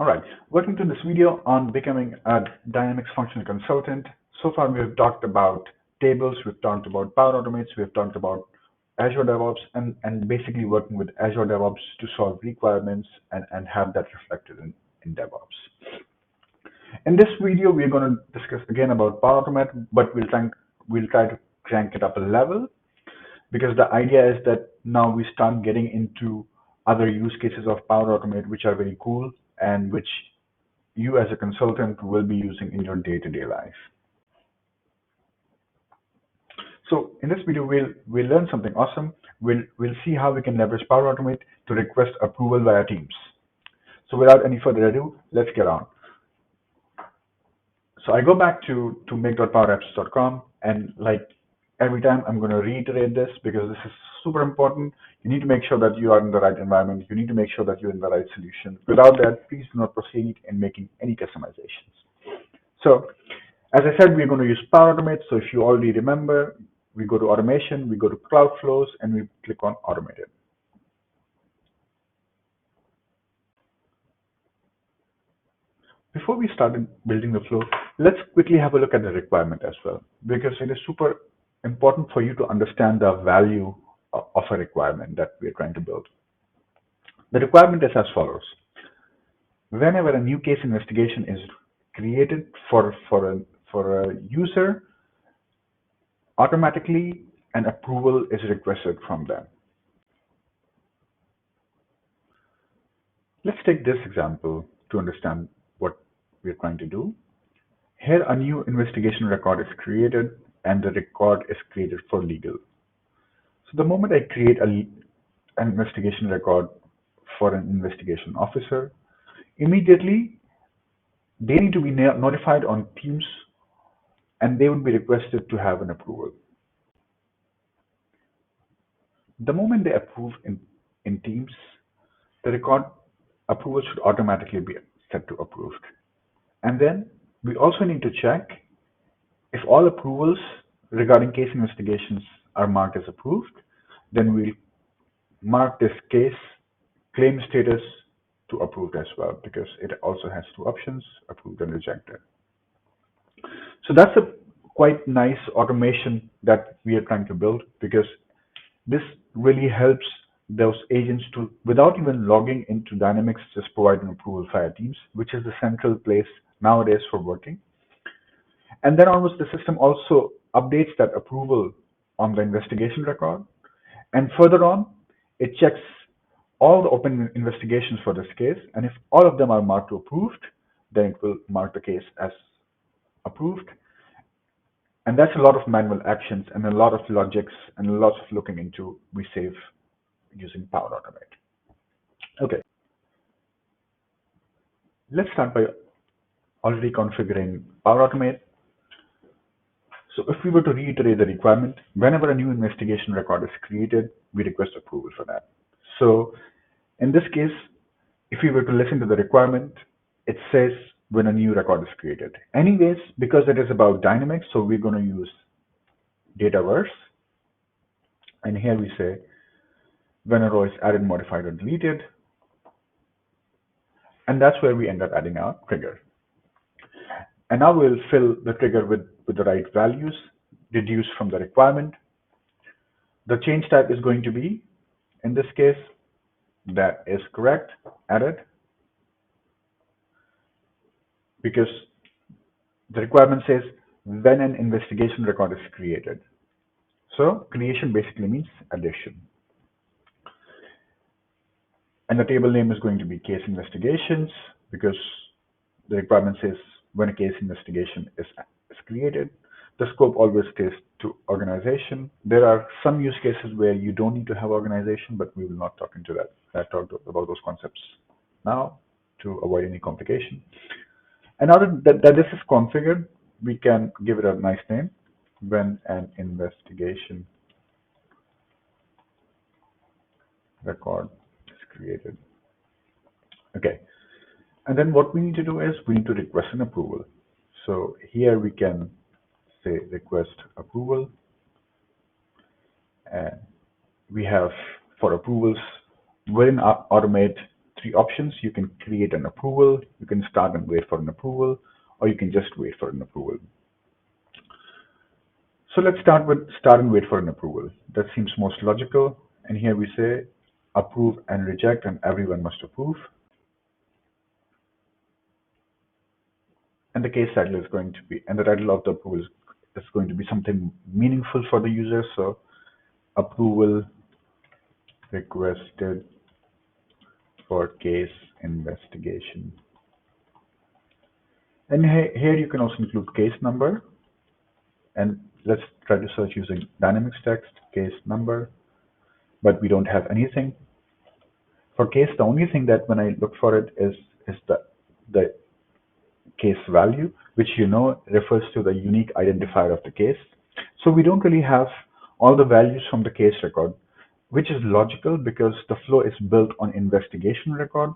Alright, welcome to this video on becoming a Dynamics functional consultant. So far we've talked about tables, we've talked about Power Automates, we've talked about Azure DevOps and basically working with Azure DevOps to solve requirements and have that reflected in DevOps. In this video, we're going to discuss again about Power Automate, but we'll try to crank it up a level because the idea is that now we start getting into other use cases of Power Automate, which are very cool and which you as a consultant will be using in your day-to-day life. So in this video, we'll learn something awesome. We'll see how we can leverage Power Automate to request approval via Teams. So without any further ado, let's get on. So I go back to make.powerapps.com, and like every time I'm going to reiterate this because this is super important. You need to make sure that you are in the right environment. You need to make sure that you're in the right solution. Without that, please do not proceed in making any customizations. So as I said, we're going to use Power Automate. So if you already remember, we go to automation, we go to cloud flows, and we click on automated. Before we started building the flow, let's quickly have a look at the requirement as well, because it is super important for you to understand the value of a requirement that we're trying to build. The requirement is as follows. Whenever a new case investigation is created for a user, automatically an approval is requested from them. Let's take this example to understand what we're trying to do. Here, a new investigation record is created, and the record is created for legal. So the moment I create an investigation record for an investigation officer, immediately they need to be notified on Teams, and they would be requested to have an approval. The moment they approve in Teams, the record approval should automatically be set to approved. And then we also need to check if all approvals regarding case investigations are marked as approved, then we'll mark this case claim status to approved as well, because it also has two options, approved and rejected. So that's a quite nice automation that we are trying to build, because this really helps those agents to, without even logging into Dynamics, just provide an approval via Teams, which is the central place nowadays for working. And then onwards, the system also updates that approval on the investigation record. And further on, it checks all the open investigations for this case. And if all of them are marked to approved, then it will mark the case as approved. And that's a lot of manual actions and a lot of logics and lots of looking into we save using Power Automate. Okay. Let's start by already configuring Power Automate. So if we were to reiterate the requirement, whenever a new investigation record is created, we request approval for that. So in this case, if we were to listen to the requirement, it says when a new record is created. Anyways, because it is about Dynamics, so we're going to use Dataverse. And here we say when a row is added, modified, or deleted. And that's where we end up adding our trigger. And now we'll fill the trigger with the right values deduced from the requirement. The change type is going to be, in this case, that is correct, added, because the requirement says when an investigation record is created. So creation basically means addition. And the table name is going to be case investigations, because the requirement says when a case investigation is created. The scope always stays to organization. There are some use cases where you don't need to have organization, but we will not talk into that. I talked about those concepts now to avoid any complication. And now that this is configured, we can give it a nice name, when an investigation record is created. Okay. And then what we need to do is we need to request an approval. So here we can say request approval. And we have for approvals within Automate three options. You can create an approval, you can start and wait for an approval, or you can just wait for an approval. So let's start with start and wait for an approval. That seems most logical. And here we say approve and reject, and everyone must approve. And the case title is going to be, and the title of the approval is going to be something meaningful for the user. So approval requested for case investigation. And here you can also include case number. And let's try to search using Dynamics text, case number, but we don't have anything. For case, the only thing that when I look for it is the case value, which refers to the unique identifier of the case. So we don't really have all the values from the case record, which is logical because the flow is built on investigation record.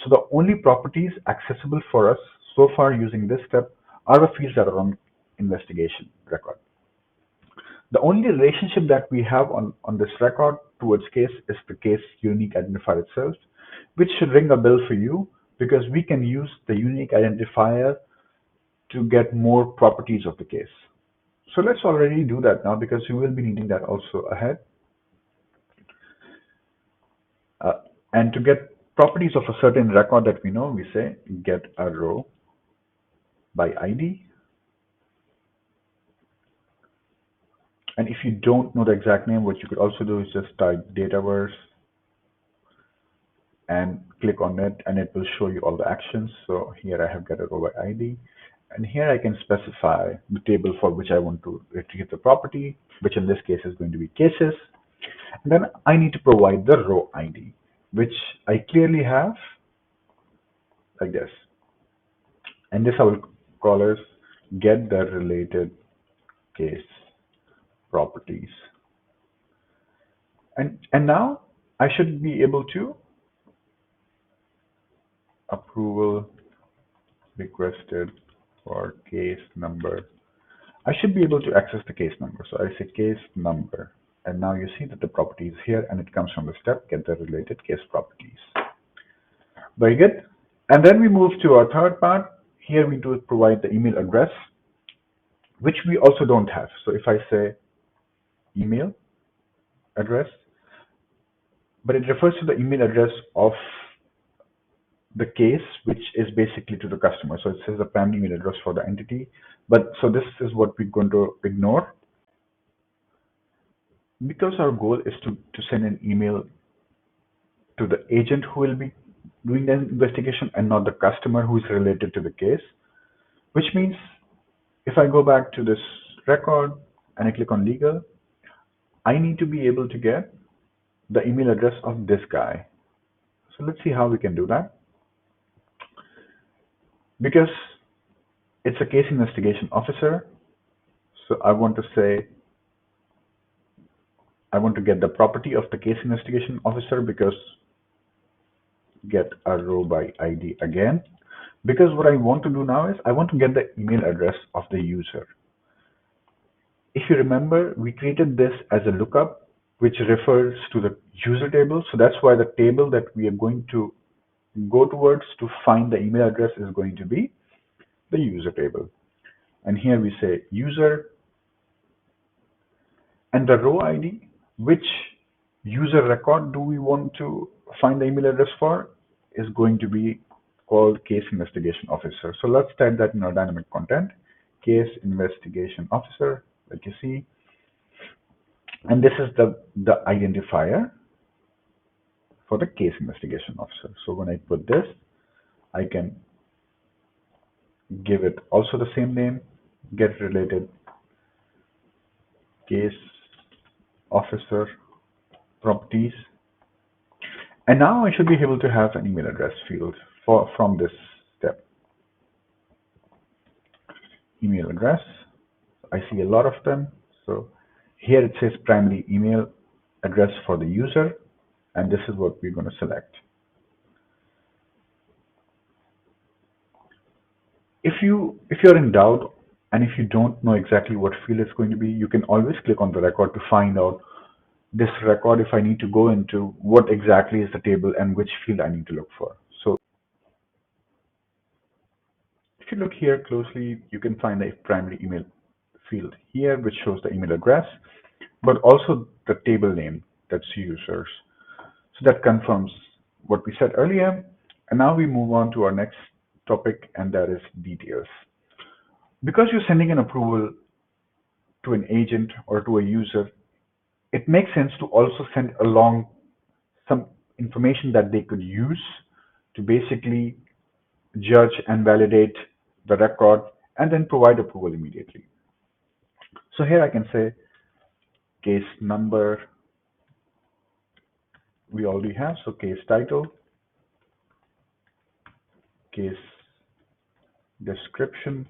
So the only properties accessible for us so far using this step are the fields that are on investigation record. The only relationship that we have on this record towards case is the case unique identifier itself, which should ring a bell for you because we can use the unique identifier to get more properties of the case. So let's already do that now because we will be needing that also ahead. And to get properties of a certain record that we know, we say get a row by ID. And if you don't know the exact name, what you could also do is just type Dataverse and click on it, and it will show you all the actions. So here I have get a row by ID. And here I can specify the table for which I want to retrieve the property, which in this case is going to be cases. And then I need to provide the row ID, which I clearly have like this. And this I will call as get the related case properties. And now I should be able to approval requested for case number. I should be able to access the case number. So I say case number. And now you see that the property is here and it comes from the step get the related case properties. Very good. And then we move to our third part. Here we do provide the email address, which we also don't have. So if I say email address, but it refers to the email address of the case, which is basically to the customer. So it says the primary email address for the entity. But so this is what we're going to ignore because our goal is to send an email to the agent who will be doing the investigation and not the customer who is related to the case, which means if I go back to this record and I click on legal, I need to be able to get the email address of this guy. So let's see how we can do that. Because it's a case investigation officer, so I want to say, I want to get the property of the case investigation officer because get a row by ID again. Because what I want to do now is I want to get the email address of the user. If you remember, we created this as a lookup, which refers to the user table. So that's why the table that we are going to go towards to find the email address is going to be the user table. And here we say user and the row ID, which user record do we want to find the email address for, is going to be called case investigation officer. So let's type that in our dynamic content, case investigation officer, like you see. And this is the identifier for the case investigation officer. So when I put this, I can give it also the same name, get related case officer properties. And now I should be able to have an email address field from this step. Email address. I see a lot of them. So here it says primary email address for the user, and this is what we're going to select. If you're in doubt and if you don't know exactly what field it's going to be, you can always click on the record to find out this record if I need to go into what exactly is the table and which field I need to look for. If you look here closely, you can find a primary email field here, which shows the email address, but also the table name, that's users. So that confirms what we said earlier. And now we move on to our next topic, and that is details. Because you're sending an approval to an agent or to a user, it makes sense to also send along some information that they could use to basically judge and validate the record and then provide approval immediately. So here I can say case number we already have. So case title, case description,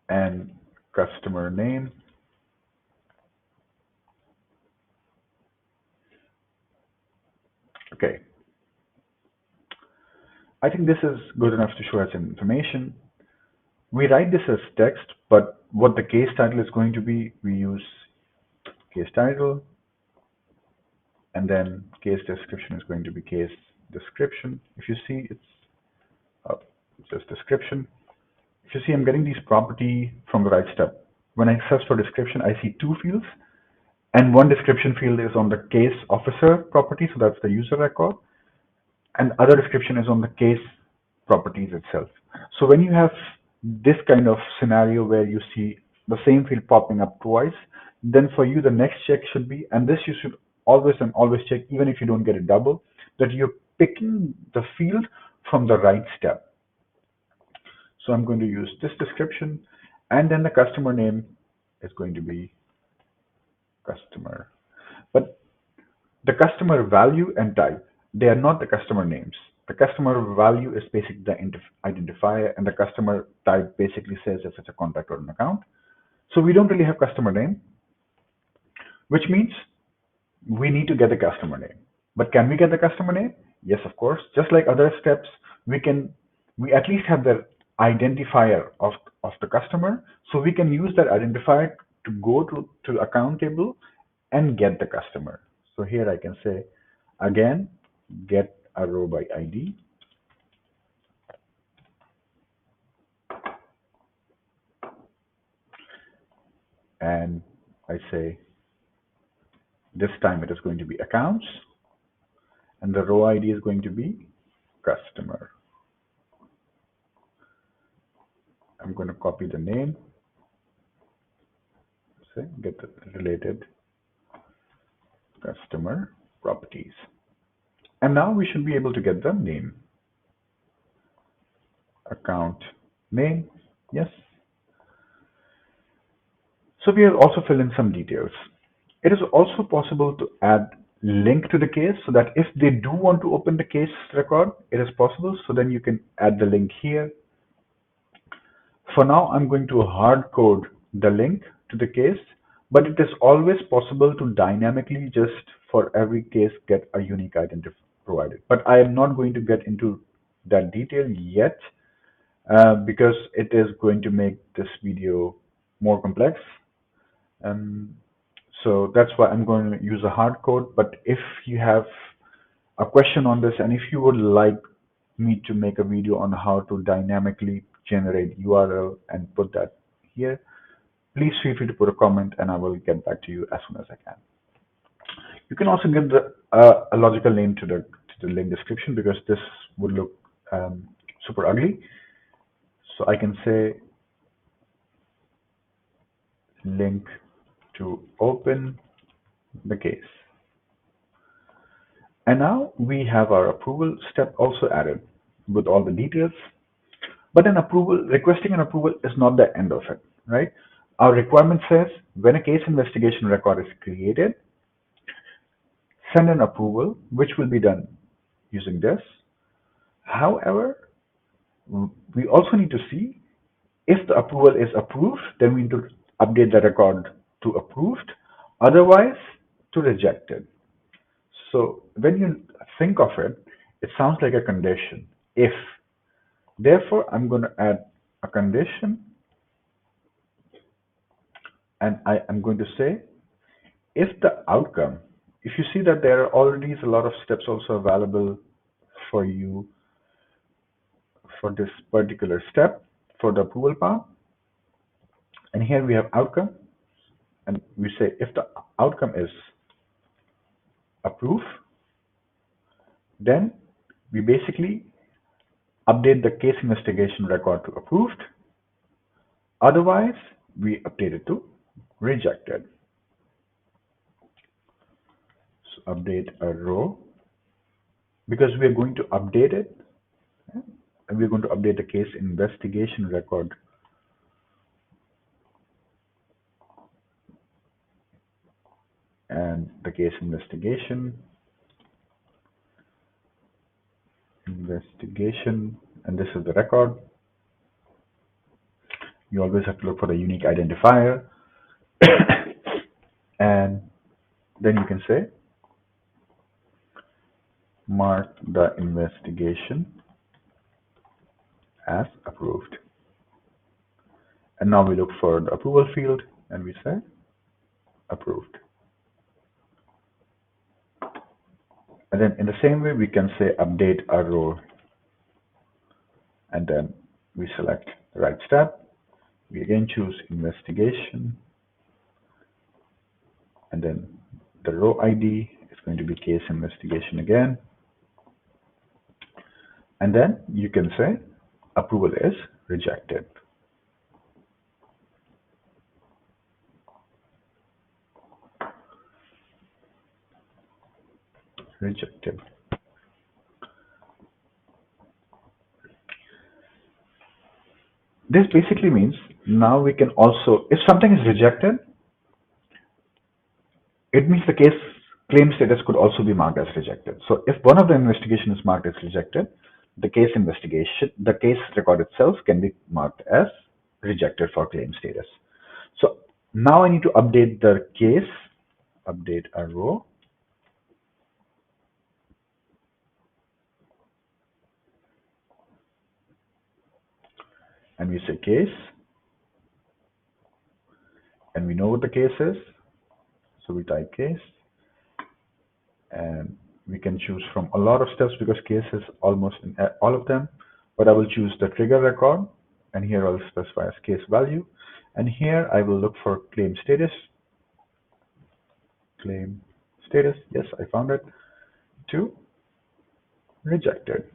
and customer name. Okay, I think this is good enough to show us information. We write this as text, but what the case title is going to be, we use case title, and then case description is going to be case description. If you see, it's just description. If you see, I'm getting these property from the right step. When I search for description, I see two fields, and one description field is on the case officer property, so that's the user record, and other description is on the case properties itself. So when you have this kind of scenario where you see the same field popping up twice, then for you the next check should be, and this you should always and always check, even if you don't get a double, that you're picking the field from the right step. So I'm going to use this description, and then the customer name is going to be customer. But the customer value and type, they are not the customer names. The customer value is basically the identifier, and the customer type basically says if it's a contact or an account. So we don't really have customer name, which means we need to get the customer name. But can we get the customer name? Yes, of course. Just like other steps, we at least have the identifier of the customer, so we can use that identifier to go to the account table and get the customer. So here I can say, again, get a row by ID. And I say, this time it is going to be accounts, and the row ID is going to be customer. I'm going to copy the name, say, get the related customer properties. And now we should be able to get the name. Account name, yes. So we have also filled in some details. It is also possible to add link to the case so that if they do want to open the case record, it is possible. So then you can add the link here. For now, I'm going to hard code the link to the case, but it is always possible to dynamically just for every case get a unique identifier provided. But I am not going to get into that detail yet because it is going to make this video more complex. So that's why I'm going to use a hard code. But if you have a question on this, and if you would like me to make a video on how to dynamically generate URL and put that here, please feel free to put a comment and I will get back to you as soon as I can. You can also give a logical name to the link description because this would look super ugly. So I can say link to open the case. And now we have our approval step also added with all the details. But requesting an approval is not the end of it, right? Our requirement says when a case investigation record is created, send an approval, which will be done using this. However, we also need to see if the approval is approved, then we need to update the record to approved, otherwise to rejected. So when you think of it, it sounds like a condition. If, therefore, I'm going to add a condition, and I am going to say, if the outcome, if you see that there are already a lot of steps also available for you for this particular step for the approval part. And here we have outcome, and we say if the outcome is approve, then we basically update the case investigation record to approved. Otherwise, we update it to rejected. So update a row because we are going to update it, and we're going to update the case investigation record and the case investigation, and this is the record. You always have to look for the unique identifier, and then you can say mark the investigation as approved. And now we look for the approval field and we say approved. And then in the same way, we can say update a row, and then we select the right step. We again choose investigation, and then the row ID is going to be case investigation again. And then you can say approval is rejected. Rejected. This basically means now we can also, if something is rejected, it means the case claim status could also be marked as rejected. So if one of the investigation is marked as rejected, the case record itself can be marked as rejected for claim status. So now I need to update the case, update a row. And we say case, and we know what the case is. So we type case, and we can choose from a lot of steps because case is almost in all of them, but I will choose the trigger record, and here I'll specify as case value, and here I will look for claim status. Claim status, yes, I found it, to rejected.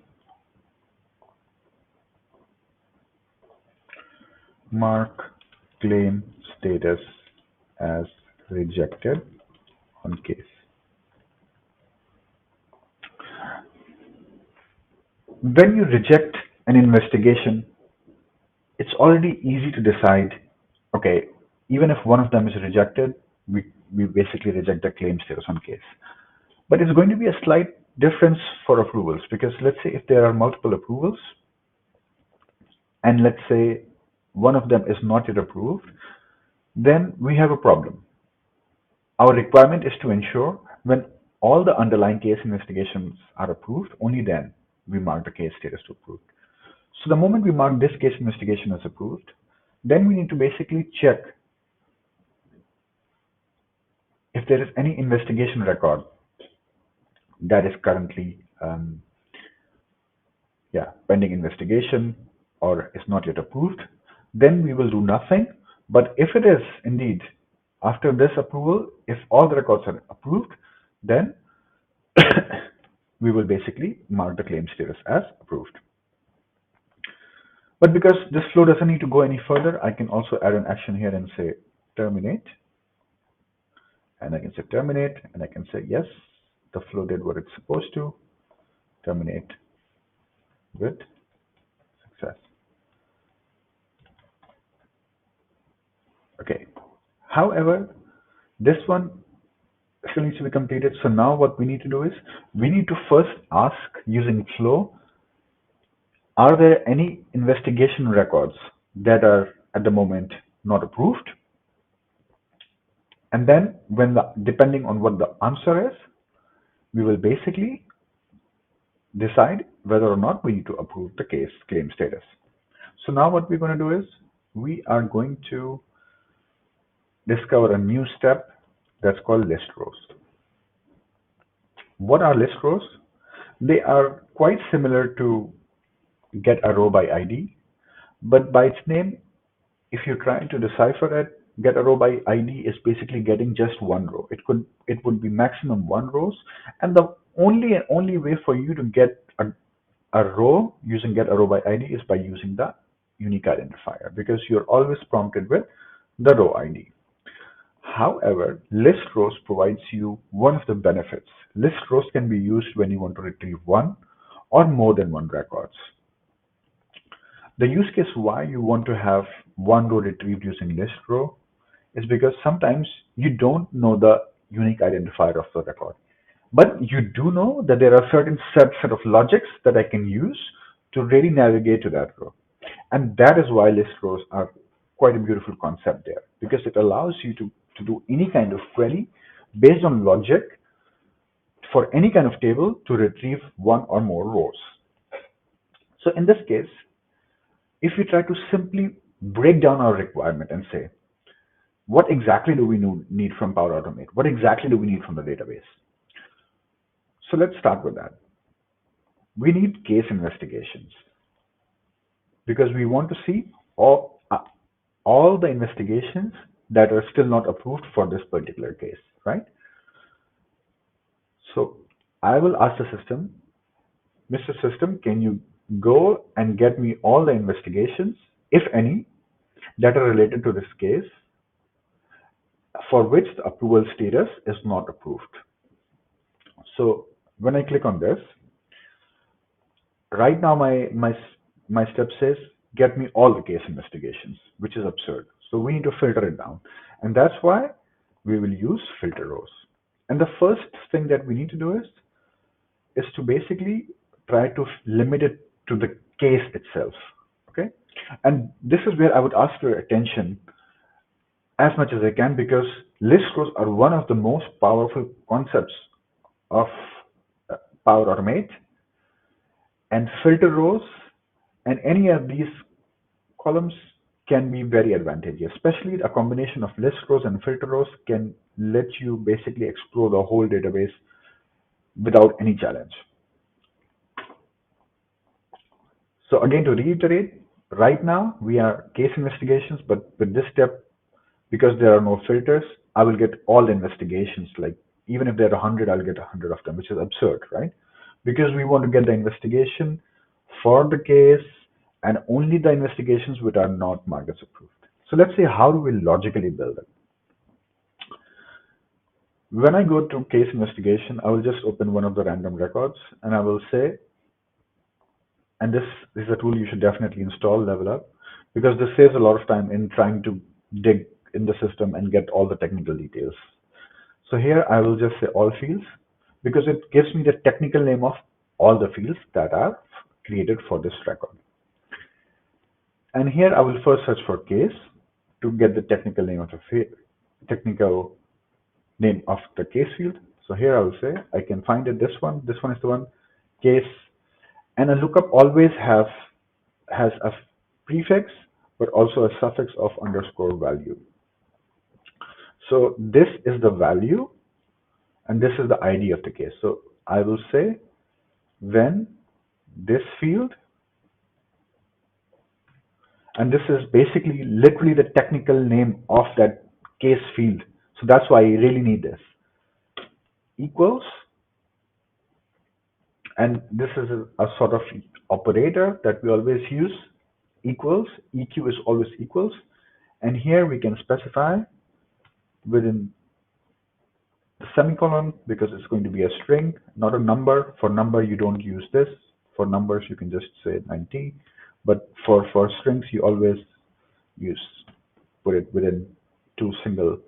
Mark claim status as rejected on case. When you reject an investigation, it's already easy to decide, okay, even if one of them is rejected, we basically reject the claim status on case. But it's going to be a slight difference for approvals, because let's say if there are multiple approvals, and let's say one of them is not yet approved, then we have a problem. Our requirement is to ensure when all the underlying case investigations are approved, only then we mark the case status to approved. So the moment we mark this case investigation as approved, then we need to basically check if there is any investigation record that is currently pending investigation or is not yet approved, then we will do nothing. But if it is indeed after this approval, if all the records are approved, then we will basically mark the claim status as approved. But because this flow doesn't need to go any further, I can also add an action here and say terminate. And I can say terminate, and I can say yes, the flow did what it's supposed to. Terminate with success. Okay. However, this one still needs to be completed. So now what we need to do is we need to first ask using flow, are there any investigation records that are at the moment not approved? And then depending on what the answer is, we will basically decide whether or not we need to approve the case claim status. So now what we're going to do is we are going to discover a new step that's called list rows. What are list rows? They are quite similar to get a row by ID, but by its name, if you're trying to decipher it, get a row by ID is basically getting just one row. It would be maximum one rows, and the only way for you to get a row using get a row by ID is by using the unique identifier, because you're always prompted with the row ID. However, list rows provides you one of the benefits. List rows can be used when you want to retrieve one or more than one records. The use case why you want to have one row retrieved using list row is because sometimes you don't know the unique identifier of the record. But you do know that there are certain set of logics that I can use to really navigate to that row. And that is why list rows are quite a beautiful concept there, because it allows you to do any kind of query based on logic for any kind of table to retrieve one or more rows. So in this case, if we try to simply break down our requirement and say, what exactly do we need from Power Automate? What exactly do we need from the database? So let's start with that. We need case investigations because we want to see all the investigations that are still not approved for this particular case, right? So I will ask the system, Mr. System, can you go and get me all the investigations, if any, that are related to this case for which the approval status is not approved. So when I click on this, right now my step says get me all the case investigations, which is absurd. So we need to filter it down, and that's why we will use filter rows. And the first thing that we need to do is to basically try to limit it to the case itself. Okay, and this is where I would ask your attention as much as I can, because list rows are one of the most powerful concepts of uh, Power Automate, and filter rows and any of these columns can be very advantageous. Especially a combination of list rows and filter rows can let you basically explore the whole database without any challenge. So again, to reiterate, right now we are case investigations, but with this step, because there are no filters, I will get all the investigations. Like even if there are 100, I'll get 100 of them, which is absurd, right? Because we want to get the investigation for the case and only the investigations which are not marked as approved. So let's see how do we logically build it. When I go to case investigation, I will just open one of the random records and I will say, and this is a tool you should definitely install, Level Up, because this saves a lot of time in trying to dig in the system and get all the technical details. So here I will just say all fields, because it gives me the technical name of all the fields that are created for this record. And here I will first search for case to get the technical name of the technical name of the case field. So here I will say I can find it. This one is the one, case, and a lookup always has a prefix but also a suffix of underscore value. So this is the value and this is the ID of the case. So I will say when this field, and this is basically literally the technical name of that case field. So that's why I really need this, equals, and this is a sort of operator that we always use, equals, EQ is always equals, and here we can specify within the semicolon because it's going to be a string, not a number. For number you don't use this. For numbers you can just say 90, but for strings you always use put it within two single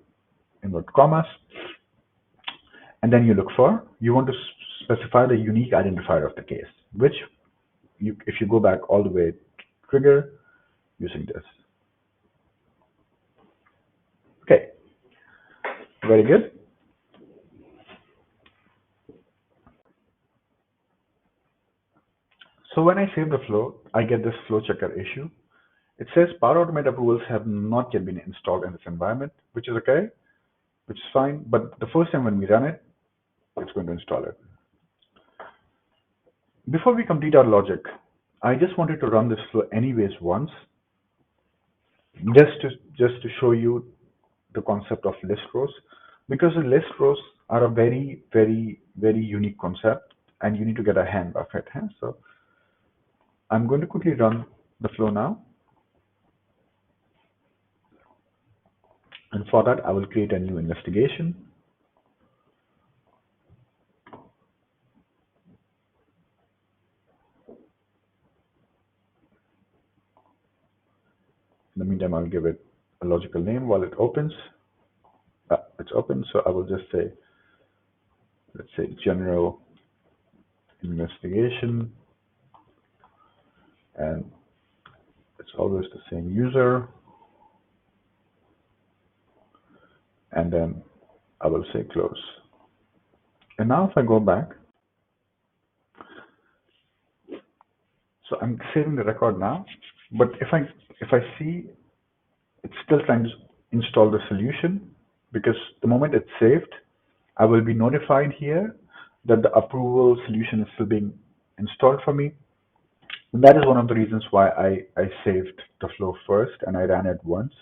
inward commas, and then you want to specify the unique identifier of the case, which if you go back all the way to trigger using this. Okay, very good. So when I save the flow, I get this flow checker issue. It says Power Automate approvals have not yet been installed in this environment, which is okay, which is fine. But the first time when we run it, it's going to install it. Before we complete our logic, I just wanted to run this flow anyways once, just to show you the concept of list rows, because the list rows are a very unique concept, and you need to get a hang of it. Huh? So I'm going to quickly run the flow now, and for that I will create a new investigation. In the meantime, I'll give it a logical name while it opens. It's open, so I will just say, let's say, general investigation, and it's always the same user, and then I will say close. And now if I go back, so I'm saving the record now, but if I see it's still trying to install the solution, because the moment it's saved, I will be notified here that the approval solution is still being installed for me. And that is one of the reasons why I saved the flow first and I ran it once.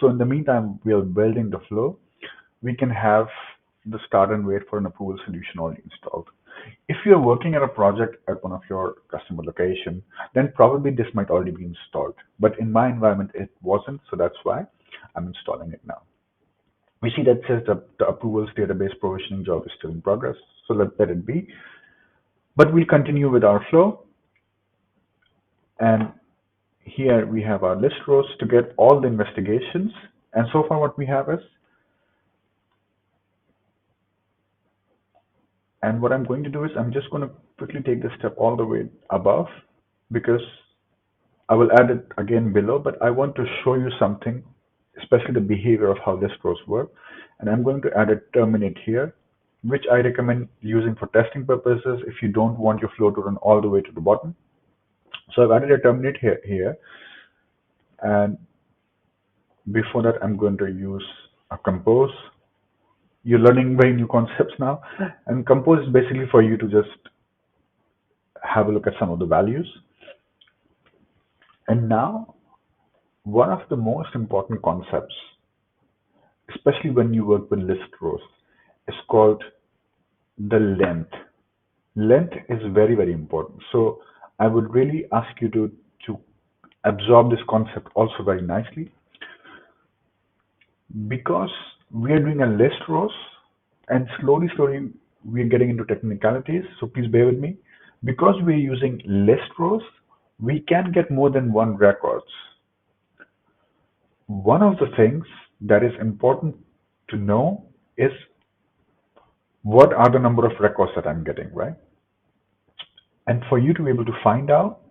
So in the meantime, we are building the flow. We can have the start and wait for an approval solution already installed. If you're working at a project at one of your customer location, then probably this might already be installed. But in my environment, it wasn't, so that's why I'm installing it now. We see that says the approvals database provisioning job is still in progress, so let it be. But we'll continue with our flow. And here we have our list rows to get all the investigations. And so far what we have is, and what I'm going to do is I'm just going to quickly take this step all the way above, because I will add it again below, but I want to show you something, especially the behavior of how list rows work. And I'm going to add a terminate here, which I recommend using for testing purposes if you don't want your flow to run all the way to the bottom. So I've added a terminate here, and before that I'm going to use a compose. You're learning very new concepts now, and compose is basically for you to just have a look at some of the values. And now, one of the most important concepts, especially when you work with list rows, is called the length. Length is very important. So I would really ask you to absorb this concept also very nicely, because we are doing a list rows, and slowly we are getting into technicalities, so please bear with me. Because we're using list rows, we can get more than one records. One of the things that is important to know is what are the number of records that I'm getting, right? And for you to be able to find out,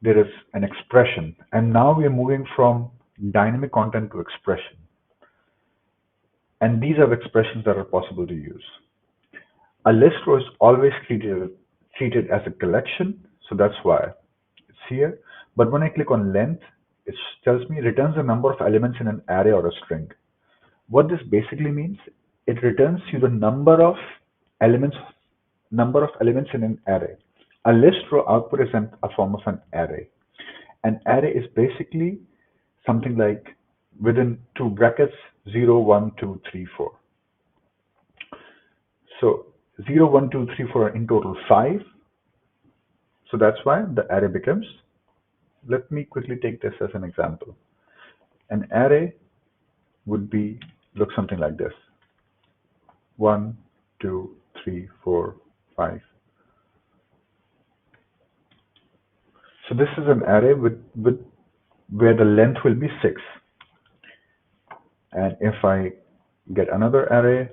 there is an expression. And now we are moving from dynamic content to expression. And these are the expressions that are possible to use. A list row is always treated as a collection, so that's why it's here. But when I click on length, it tells me returns the number of elements in an array or a string. What this basically means, it returns you the number of elements in an array. A list row output is a form of an array. An array is basically something like within two brackets 0, 1, 2, 3, 4. So 0, 1, 2, 3, 4 in total 5. So that's why the array becomes, let me quickly take this as an example. An array would look something like this: 1, 2, 3, 4, 5. So this is an array where the length will be 6. And if I get another array,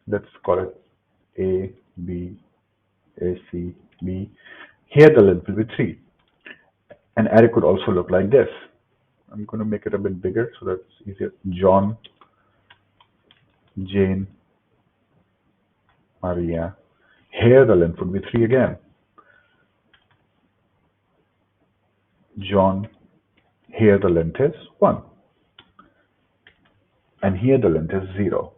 let's call it A, B, A, C, B. Here the length will be 3. An array could also look like this. I'm going to make it a bit bigger so that's easier. John, Jane, Maria. Here the length would be 3 again. John, here the length is 1. And here the length is 0.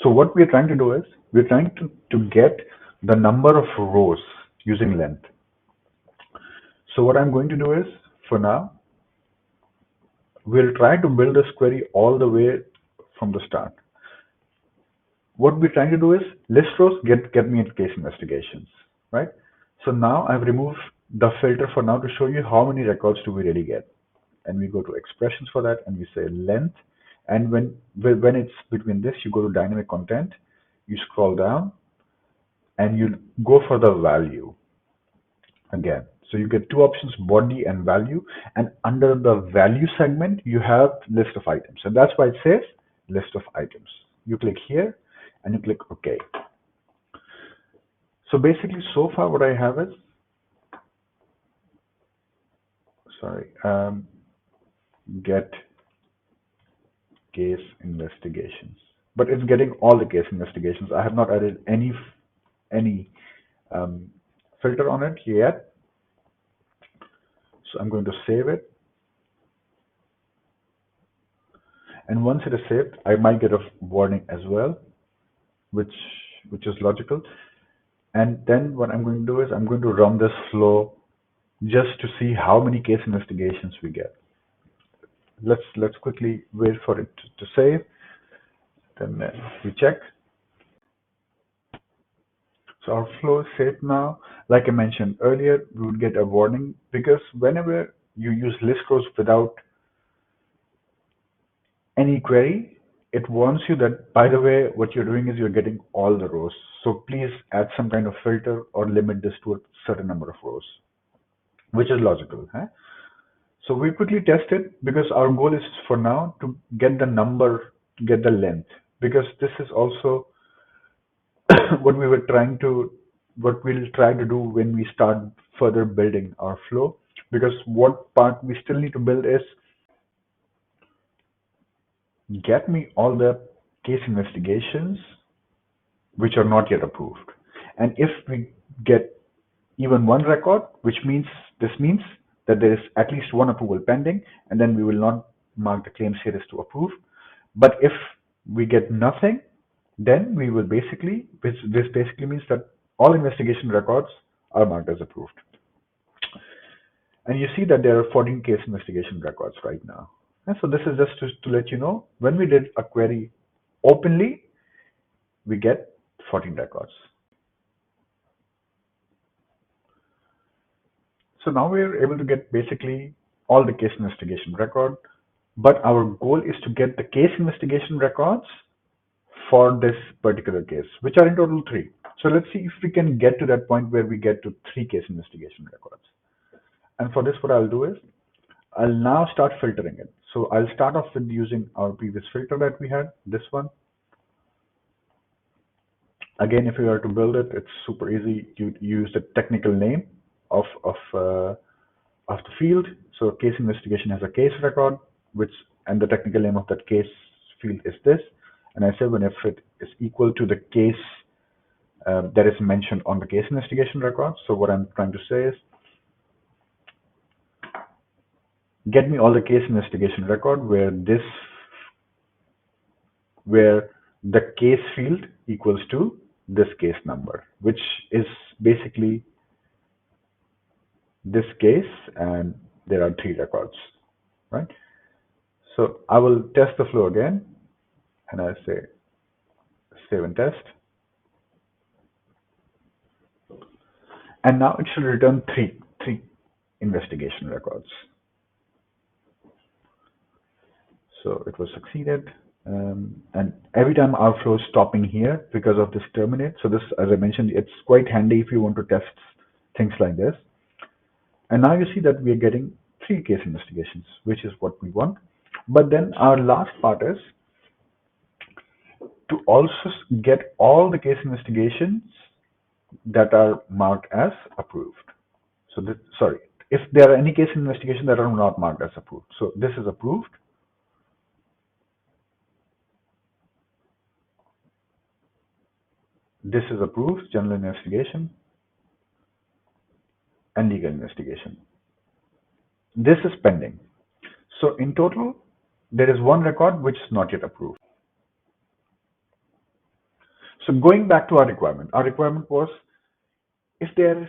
So what we're trying to do is, we're trying to get the number of rows using length. So what I'm going to do is, for now, we'll try to build this query all the way from the start. What we're trying to do is list rows get me into case investigations, right? So now I've removed the filter for now to show you how many records do we really get. And we go to expressions for that and we say length. And when it's between this, you go to dynamic content, you scroll down and you go for the value again. So you get two options, body and value. And under the value segment, you have list of items. And that's why it says list of items. You click here and you click OK. So basically, so far what I have is, sorry, get case investigations. But it's getting all the case investigations. I have not added any um, filter on it yet. So I'm going to save it. And once it is saved, I might get a warning as well, which is logical. And then what I'm going to do is I'm going to run this flow just to see how many case investigations we get. Let's quickly wait for it to save. Then we check. So our flow is saved now. Like I mentioned earlier, we would get a warning because whenever you use list rows without any query, it warns you that, by the way, what you're doing is you're getting all the rows. So please add some kind of filter or limit this to a certain number of rows, which is logical. Huh? So we quickly test it because our goal is for now to get the number, get the length, because this is also what we'll try to do when we start further building our flow. Because what part we still need to build is get me all the case investigations which are not yet approved. And if we get even one record, this means that there is at least one approval pending, and then we will not mark the claim status to approve. But if we get nothing, then we will basically, this basically means that all investigation records are marked as approved. And you see that there are 14 case investigation records right now. And so this is just to let you know, when we did a query openly, we get 14 records. So now we're able to get basically all the case investigation record, but our goal is to get the case investigation records for this particular case, which are in total 3. So let's see if we can get to that point where we get to 3 case investigation records. And for this, what I'll do is I'll now start filtering it. So I'll start off with using our previous filter that we had, this one. Again, if you were to build it, it's super easy. You use the technical name of the field. So case investigation has a case record, and the technical name of that case field is this. And I say when if it is equal to the case that is mentioned on the case investigation record. So what I'm trying to say is, get me all the case investigation record where the case field equals to this case number, which is basically this case, and there are 3 records, right? So I will test the flow again, and I say save and test. And now it should return three investigation records. So it was succeeded. And every time our flow is stopping here because of this terminate. So this, as I mentioned, it's quite handy if you want to test things like this. And now you see that we are getting 3 case investigations, which is what we want. But then our last part is to also get all the case investigations that are marked as approved. So if there are any case investigations that are not marked as approved. So this is approved. This is approved, general investigation and legal investigation. This is pending. So in total, there is 1 record which is not yet approved. So going back to our requirement was, if there is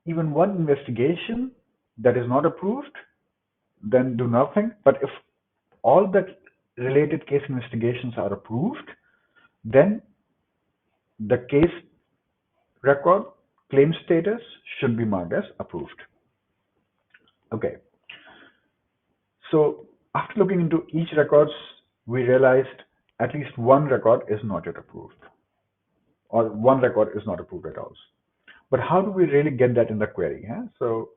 even one investigation that is not approved, then do nothing. But if all the related case investigations are approved, then the case record claim status should be marked as approved. Okay, so after looking into each records, we realized at least one record is not yet approved, or one record is not approved at all. But how do we really get that in the query? So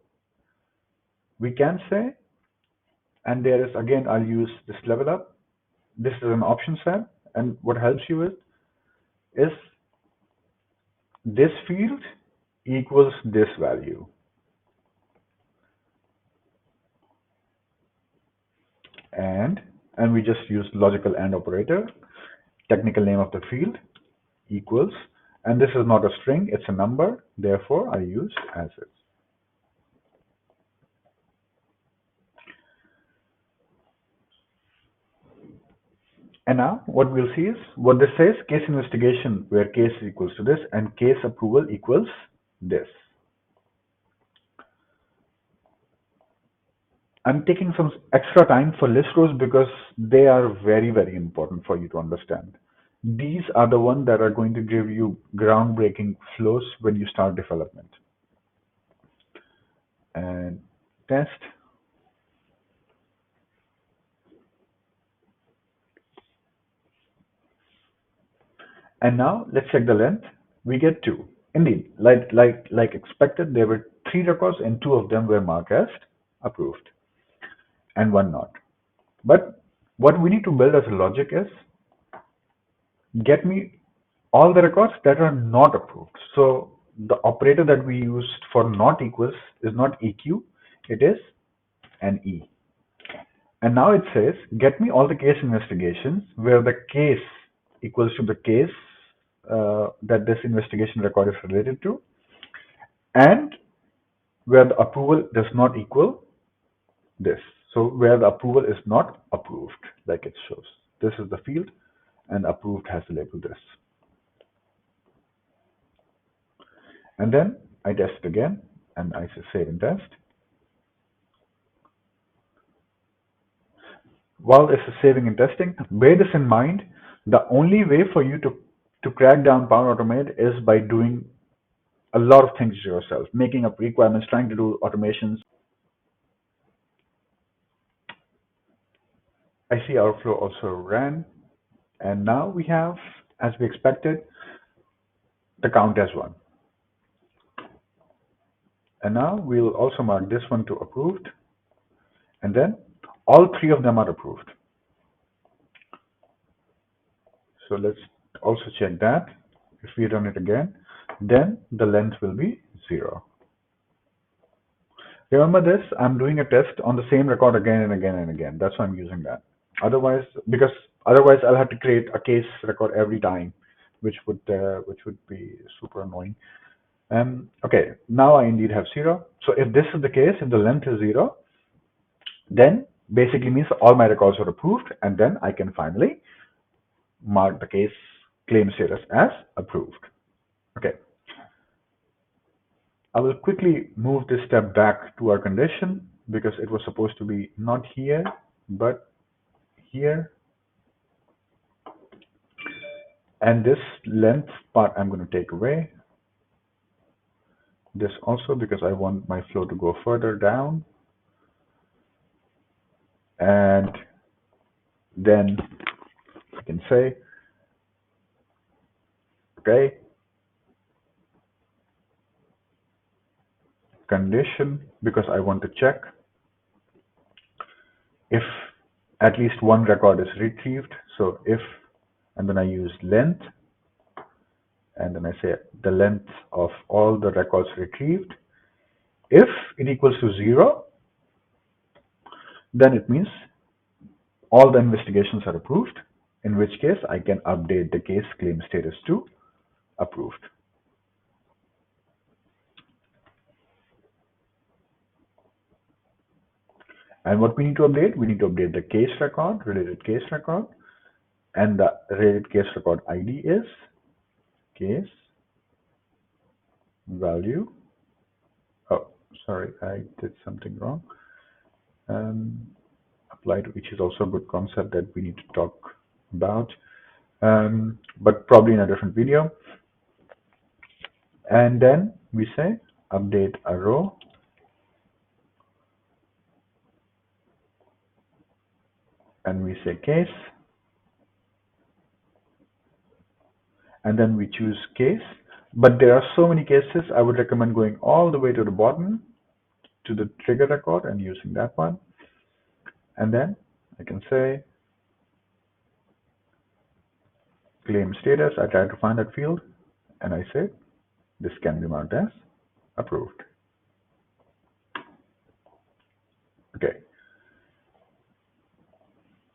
we can say, and there is again, I'll use this level up. This is an option set, and what helps you with is this field equals this value. And we just use logical AND operator, technical name of the field equals, and this is not a string, it's a number, therefore I use as is. And now what we'll see is what this says: case investigation where case equals to this and case approval equals this. I'm taking some extra time for list rows because they are very, very important for you to understand. These are the ones that are going to give you groundbreaking flows when you start development. And test. And now let's check the length. We get 2. Indeed, like expected, there were 3 records and 2 of them were marked as approved and 1 not. But what we need to build as a logic is get me all the records that are not approved. So the operator that we used for not equals is not EQ, it is an E. And now it says, get me all the case investigations where the case equals to the case that this investigation record is related to, and where the approval does not equal this. So where the approval is not approved, like it shows. This is the field, and approved has the label this. And then I test it again, and I say save and test. While this is saving and testing, bear this in mind. The only way for you to crack down Power Automate is by doing a lot of things yourself, making up requirements, trying to do automations. I see our flow also ran, and now we have, as we expected, the count as 1. And now we'll also mark this one to approved, and then all 3 of them are approved. So let's also check that. If we run it again, then the length will be 0. Remember this, I'm doing a test on the same record again and again and again. That's why I'm using that. Otherwise I'll have to create a case record every time, which would be super annoying. Okay, now I indeed have 0. So if this is the case, if the length is 0, then basically means all my records are approved, and then I can finally mark the case claim status as approved. Okay. I will quickly move this step back to our condition because it was supposed to be not here, but here. And this length part I'm going to take away. This also because I want my flow to go further down. And then I can say, okay, condition, because I want to check if at least one record is retrieved. So if, and then I use length, and then I say the length of all the records retrieved. If it equals to 0, then it means all the investigations are approved, in which case I can update the case claim status to approved. And what we need to update? We need to update the case record, related case record, and the related case record ID is case value Oh, sorry, I did something wrong. Um, apply to each is also a good concept that we need to talk about, but probably in a different video. And then we say update a row, and we say case, and then we choose case. But there are so many cases, I would recommend going all the way to the bottom to the trigger record and using that one. And then I can say claim status. I try to find that field and I say this can be marked as approved. Okay,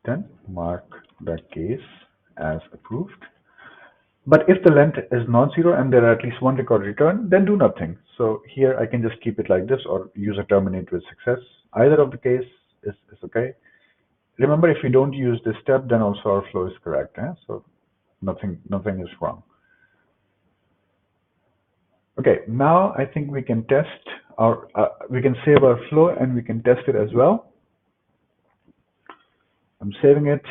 then mark the case as approved. But if the length is non-zero and there are at least one record returned, then do nothing. So here I can just keep it like this or use a terminate with success. Either of the case is okay. Remember, if we don't use this step, then also our flow is correct. So nothing is wrong. Okay, now I think we can test we can save our flow and we can test it as well. I'm saving it,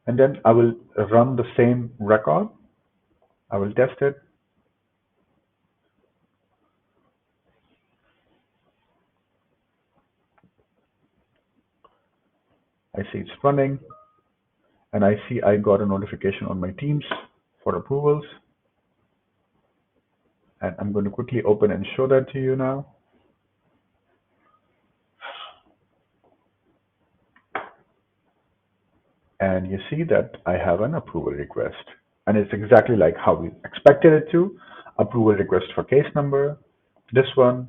and then I will run the same record. I will test it. I see it's running, and I see I got a notification on my Teams for approvals. And I'm going to quickly open and show that to you now. And you see that I have an approval request. And it's exactly like how we expected it to. Approval request for case number. This one,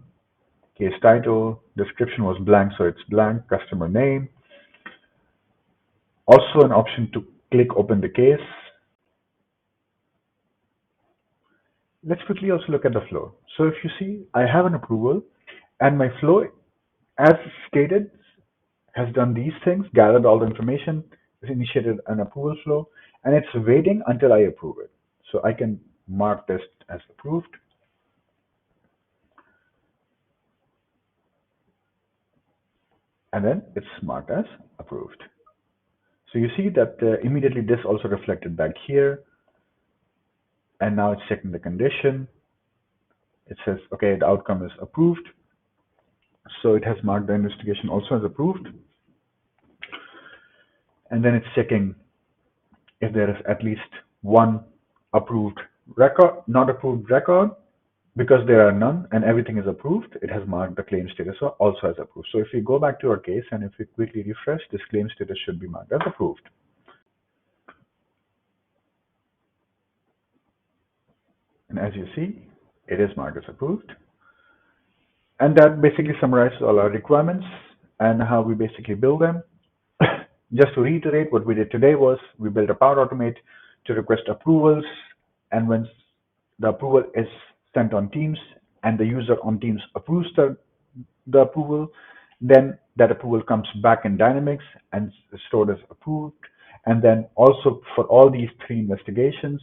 case title, description was blank, so it's blank, customer name. Also an option to click open the case. Let's quickly also look at the flow. So if you see, I have an approval and my flow, as stated, has done these things, gathered all the information, has initiated an approval flow, and it's waiting until I approve it. So I can mark this as approved. And then it's marked as approved. So you see that immediately this also reflected back here. And now it's checking the condition. It says, okay, the outcome is approved. So it has marked the investigation also as approved. And then it's checking if there is at least one approved record, not approved record. Because there are none and everything is approved, it has marked the claim status also as approved. So if we go back to our case and if we quickly refresh, this claim status should be marked as approved. And as you see, it is marked as approved. And that basically summarizes all our requirements and how we basically build them. Just to reiterate, what we did today was we built a Power Automate to request approvals, and when the approval is sent on Teams and the user on Teams approves the approval, then that approval comes back in Dynamics and is stored as approved. And then also for all these three investigations,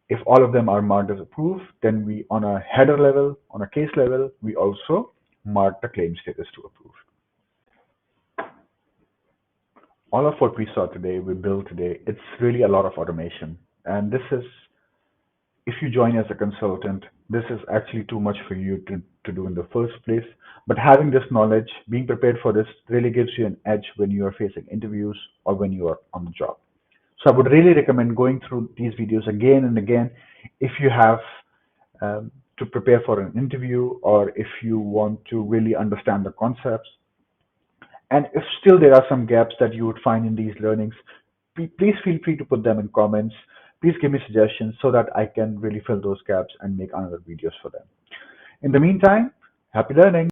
if all of them are marked as approved, then we, on a header level, on a case level, we also mark the claim status to approved. All of what we saw today, we built today, it's really a lot of automation. And this is, if you join as a consultant, this is actually too much for you to do in the first place. But having this knowledge, being prepared for this really gives you an edge when you are facing interviews or when you are on the job. So I would really recommend going through these videos again and again if you have to prepare for an interview or if you want to really understand the concepts. And if still there are some gaps that you would find in these learnings, please feel free to put them in comments. Please give me suggestions so that I can really fill those gaps and make another videos for them. In the meantime, happy learning.